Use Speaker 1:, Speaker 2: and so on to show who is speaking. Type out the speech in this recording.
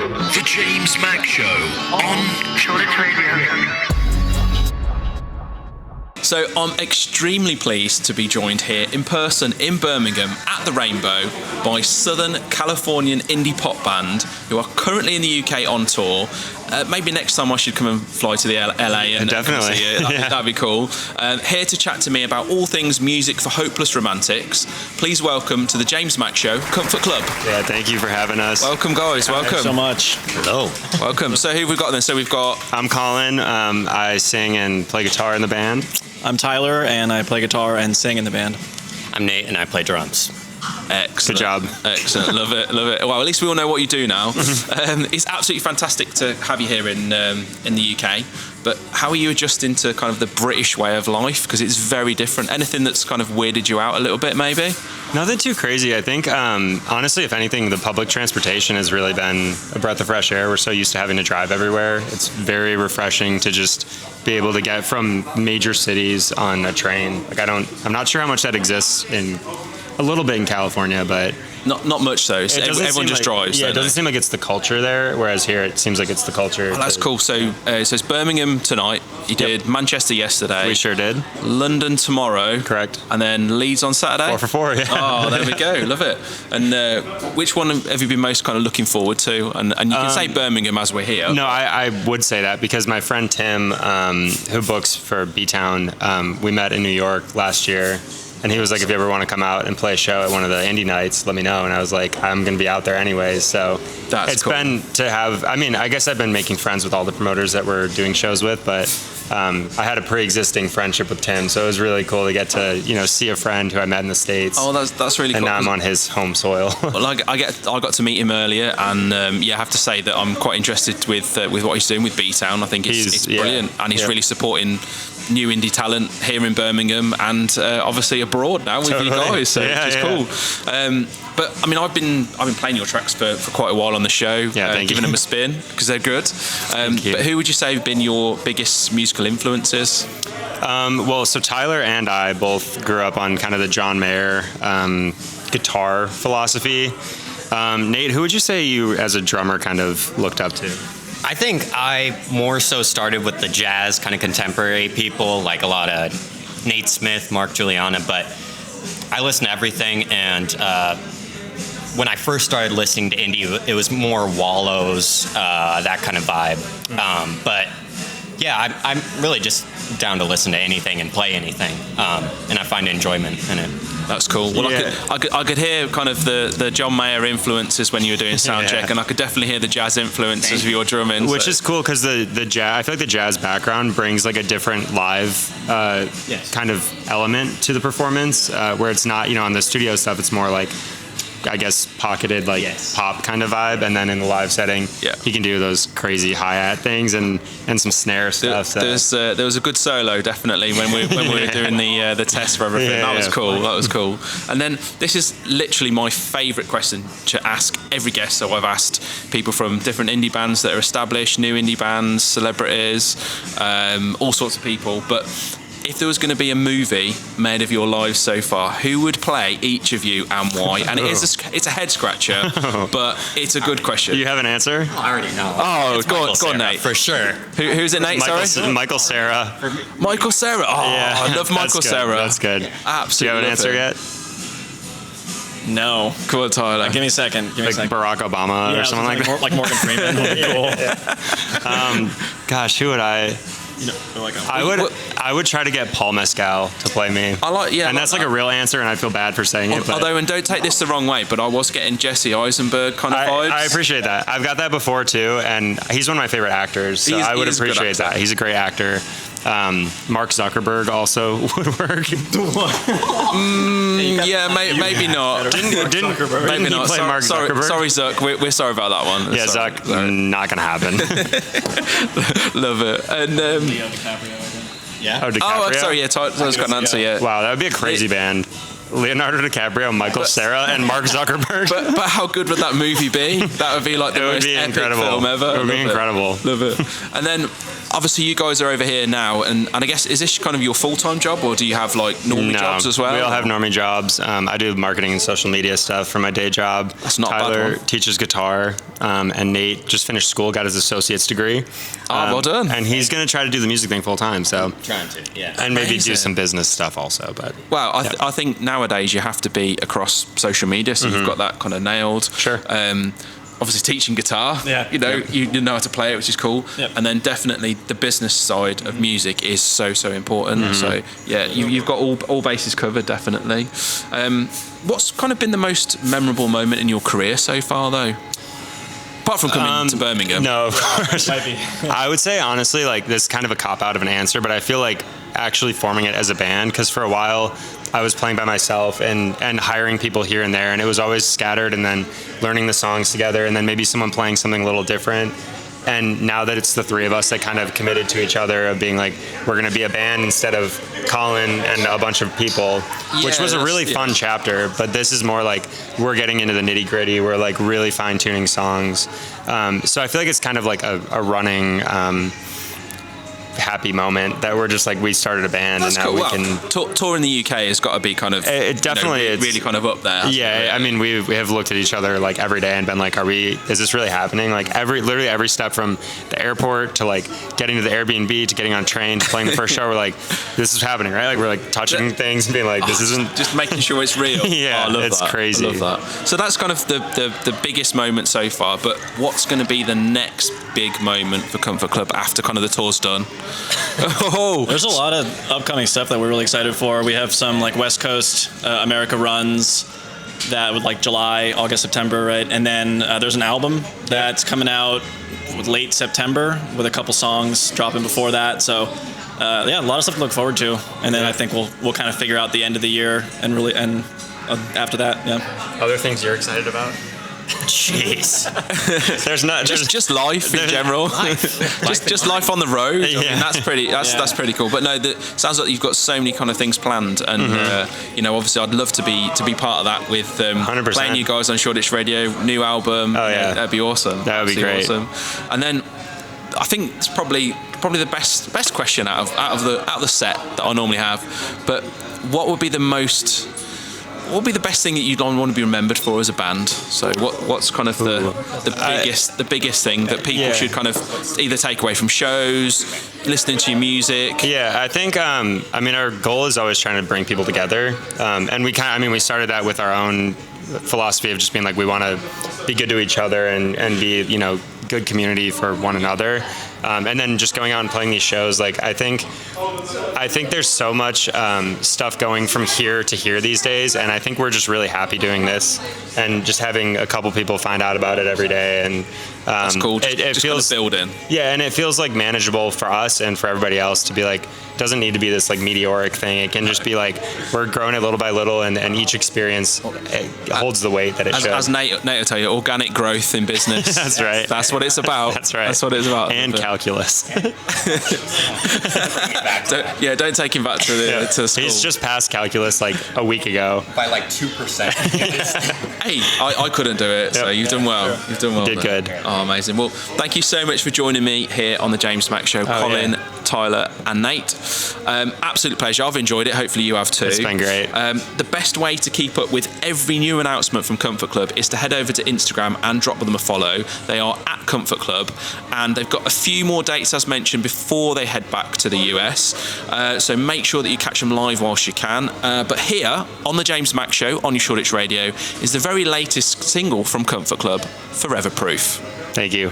Speaker 1: The JamesMac Show on Shoreditch Radio.
Speaker 2: So I'm extremely pleased to be joined here in person in Birmingham at the Rainbow by Southern Californian indie pop band who are currently in the UK on tour. Maybe next time I should come and fly to the LA and
Speaker 3: definitely.
Speaker 2: See you. That'd be cool. Here to chat to me about all things music for hopeless romantics. Please welcome to the JamesMac Show, Comfort Club.
Speaker 3: Yeah, thank you for having us.
Speaker 2: Welcome, guys. Welcome.
Speaker 4: Thanks so much.
Speaker 3: Hello.
Speaker 2: Welcome. So who have we got then? So we've got...
Speaker 3: I'm Colin. I sing and play guitar in the band.
Speaker 4: I'm Tyler, and I play guitar and sing in the band.
Speaker 5: I'm Nate, and I play drums.
Speaker 2: Excellent.
Speaker 3: Good job.
Speaker 2: Excellent. Love it. Love it. Well, at least we all know what you do now. It's absolutely fantastic to have you here in the UK. But how are you adjusting to kind of the British way of life? Because it's very different. Anything that's kind of weirded you out a little bit, maybe?
Speaker 3: Nothing too crazy. I think, honestly, if anything, the public transportation has really been a breath of fresh air. We're so used to having to drive everywhere. It's very refreshing to just be able to get from major cities on a train. I'm not sure how much that exists a little bit in California, but
Speaker 2: not much though. Everyone just drives.
Speaker 3: Yeah, it doesn't seem like it's the culture there, whereas here it seems like it's the culture.
Speaker 2: Oh, that's cool. So it's Birmingham tonight. You did Manchester yesterday.
Speaker 3: We sure did.
Speaker 2: London tomorrow.
Speaker 3: Correct.
Speaker 2: And then Leeds on Saturday.
Speaker 3: 4 for 4, yeah.
Speaker 2: Oh, there we go. Love it. And which one have you been most kind of looking forward to? And you can say Birmingham as we're here.
Speaker 3: No, I would say that because my friend Tim, who books for B-Town, we met in New York last year. And he was like, if you ever want to come out and play a show at one of the indie nights, let me know. And I was like, I'm going to be out there anyways. So it's cool. Been to have, I guess I've been making friends with all the promoters that we're doing shows with, but I had a pre-existing friendship with Tim. So it was really cool to get to, see a friend who I met in the States.
Speaker 2: Oh, that's really cool.
Speaker 3: And now I'm on his home soil.
Speaker 2: Well, I got to meet him earlier, and I have to say that I'm quite interested with what he's doing with B-Town. I think it's brilliant, and he's really supporting new indie talent here in Birmingham and obviously abroad now with you guys, so which is cool. But I've been playing your tracks for quite a while on the show, giving them a spin because they're good. But who would you say have been your biggest musical influences?
Speaker 3: So Tyler and I both grew up on kind of the John Mayer guitar philosophy. Nate, who would you say you as a drummer kind of looked up to?
Speaker 5: I think I more so started with the jazz kind of contemporary people, like a lot of Nate Smith, Mark Juliana, but I listen to everything, and when I first started listening to indie, it was more Wallows, that kind of vibe. But yeah, I'm really just down to listen to anything and play anything, and I find enjoyment in it.
Speaker 2: That's cool. Well, I could hear kind of the John Mayer influences when you were doing soundcheck, and I could definitely hear the jazz influences of your drumming.
Speaker 3: Which is cool because the jazz, I feel like the jazz background brings like a different live kind of element to the performance, where it's not, on the studio stuff, it's more like, I guess, pocketed pop kind of vibe, and then in the live setting, he can do those crazy hi-hat things and some snare stuff.
Speaker 2: There was a good solo definitely when we were doing the test for everything. That was cool. That was cool. And then this is literally my favourite question to ask every guest. So I've asked people from different indie bands that are established, new indie bands, celebrities, all sorts of people. But if there was going to be a movie made of your lives so far, who would play each of you and why? And it's a head scratcher, but it's a good question.
Speaker 3: You have an answer?
Speaker 5: I already know.
Speaker 2: Oh, go on, Nate.
Speaker 5: For sure.
Speaker 2: Who's it, Nate?
Speaker 3: Michael Cera.
Speaker 2: Michael Cera. Oh, yeah, I love Michael Cera.
Speaker 3: That's good.
Speaker 2: Absolutely.
Speaker 3: Do you have an answer yet?
Speaker 4: No.
Speaker 2: Cool, Tyler.
Speaker 4: Give me a second.
Speaker 3: Barack Obama or something like that.
Speaker 4: Like Morgan Freeman would be cool.
Speaker 3: Gosh, who would I... I would try to get Paul Mescal to play me. And that's like a real answer, and I feel bad for saying it. But
Speaker 2: although, and don't take this the wrong way, but I was getting Jesse Eisenberg kind of vibes.
Speaker 3: I appreciate that. I've got that before too, and he's one of my favorite actors. So I would appreciate that. He's a great actor. Mark Zuckerberg also would work.
Speaker 2: Maybe not.
Speaker 3: Didn't he play Mark Zuckerberg?
Speaker 2: Sorry, Zuck. We're sorry about that one.
Speaker 3: Yeah, Zuck, not gonna happen.
Speaker 2: Love it. And
Speaker 4: Leo DiCaprio, I think. Yeah.
Speaker 3: Oh, DiCaprio?
Speaker 2: sorry. Yeah, Tyler's got an answer. Yeah.
Speaker 3: Wow, that would be a crazy band. Leonardo DiCaprio, Michael Cera, and Mark Zuckerberg.
Speaker 2: But how good would that movie be? That would be like the most epic film ever.
Speaker 3: It would be incredible.
Speaker 2: Love it. And then, obviously, you guys are over here now, and I guess, is this kind of your full-time job, or do you have like normie jobs as well?
Speaker 3: We all have normie jobs. I do marketing and social media stuff for my day job.
Speaker 2: That's not
Speaker 3: Tyler
Speaker 2: a bad one.
Speaker 3: teaches guitar, and Nate just finished school, got his associate's degree.
Speaker 2: Well done.
Speaker 3: And he's going to try to do the music thing full time. So
Speaker 5: Trying to, yeah.
Speaker 3: and maybe
Speaker 2: Amazing.
Speaker 3: do some business stuff also. But
Speaker 2: Well, I think nowadays you have to be across social media, so you've got that kind of nailed.
Speaker 3: Sure.
Speaker 2: Obviously, teaching guitar,
Speaker 4: Yeah.
Speaker 2: you know how to play it, which is cool.
Speaker 4: Yep.
Speaker 2: And then definitely the business side of music is so important. So yeah, you've got all bases covered, definitely. What's kind of been the most memorable moment in your career so far, though? Apart from coming to Birmingham.
Speaker 3: no, of course.
Speaker 4: Might be.
Speaker 3: I would say honestly, like this is kind of a cop out of an answer, but I feel like actually forming it as a band, because for a while I was playing by myself and hiring people here and there, and it was always scattered, and then learning the songs together, and then maybe someone playing something a little different. And now that it's the three of us that kind of committed to each other of being like, we're going to be a band instead of Colin and a bunch of people, which was a really fun chapter. But this is more like we're getting into the nitty gritty. We're like really fine tuning songs. So I feel like it's kind of like a running happy moment that we're just like, we started a band.
Speaker 2: That's
Speaker 3: and now
Speaker 2: cool.
Speaker 3: we can
Speaker 2: Tour in the UK has got to be kind of
Speaker 3: it definitely
Speaker 2: you know,
Speaker 3: is
Speaker 2: really kind of up there. hasn't
Speaker 3: Yeah,
Speaker 2: it?
Speaker 3: I mean, we have looked at each other like every day and been like, is this really happening? Like literally every step from the airport to like getting to the Airbnb to getting on a train to playing the first show, we're like, this is happening, right? Like we're like touching things and being like, this isn't.
Speaker 2: Just making sure it's real.
Speaker 3: Yeah,
Speaker 2: I love
Speaker 3: it's
Speaker 2: that.
Speaker 3: crazy.
Speaker 2: I love that. So that's kind of the biggest moment so far. But what's going to be the next big moment for Comfort Club after kind of the tour's done?
Speaker 4: There's a lot of upcoming stuff that we're really excited for. We have some like West Coast America runs that would like July, August, September, right? And then there's an album that's coming out late September with a couple songs dropping before that. So yeah, a lot of stuff to look forward to. And then I think we'll kind of figure out the end of the year and after that, yeah.
Speaker 3: Other things you're excited about?
Speaker 5: Jeez.
Speaker 3: There's not
Speaker 2: just life in general. just life on the road. I mean, that's pretty cool. But no, it sounds like you've got so many kind of things planned, and you know, obviously, I'd love to be part of that with
Speaker 3: 100%.
Speaker 2: playing you guys on Shoreditch Radio, new album.
Speaker 3: Oh yeah,
Speaker 2: that'd be awesome.
Speaker 3: That would be great.
Speaker 2: Awesome. And then I think it's probably the best question out of the set that I normally have. But what would be the best thing that you'd want to be remembered for as a band? So what's kind of the biggest thing that people should kind of either take away from shows, listening to your music?
Speaker 3: Yeah, I think I mean, our goal is always trying to bring people together, and we started that with our own philosophy of just being like, we want to be good to each other and be, you know, good community for one another. And then just going out and playing these shows, like I think there's so much stuff going from here to here these days, and I think we're just really happy doing this and just having a couple people find out about it every day. And
Speaker 2: that's cool. It feels kind of building.
Speaker 3: Yeah, and it feels like manageable for us and for everybody else to be like, it doesn't need to be this like meteoric thing. It can just be like we're growing it little by little, and each experience holds the weight that it should.
Speaker 2: As Nate will tell you, organic growth in business.
Speaker 3: That's right.
Speaker 2: That's what it's about.
Speaker 3: That's right.
Speaker 2: That's what it's about.
Speaker 3: And calculus.
Speaker 2: Don't take him back to school.
Speaker 3: He's just passed calculus like a week ago.
Speaker 5: By like 2%.
Speaker 2: Hey, I couldn't do it, so you've done well. You've done well.
Speaker 3: Did
Speaker 2: there.
Speaker 3: good.
Speaker 2: Oh, amazing. Well, thank you so much for joining me here on the JamesMac Show, Colin, Tyler, and Nate. Absolute pleasure. I've enjoyed it. Hopefully you have too.
Speaker 3: It's been great.
Speaker 2: The best way to keep up with every new announcement from Comfort Club is to head over to Instagram and drop them a follow. They are at Comfort Club, and they've got a few more dates, as mentioned, before they head back to the US. So make sure that you catch them live whilst you can. But here on the JamesMac Show on your Shoreditch Radio is the very latest single from Comfort Club, Forever Proof.
Speaker 3: Thank you.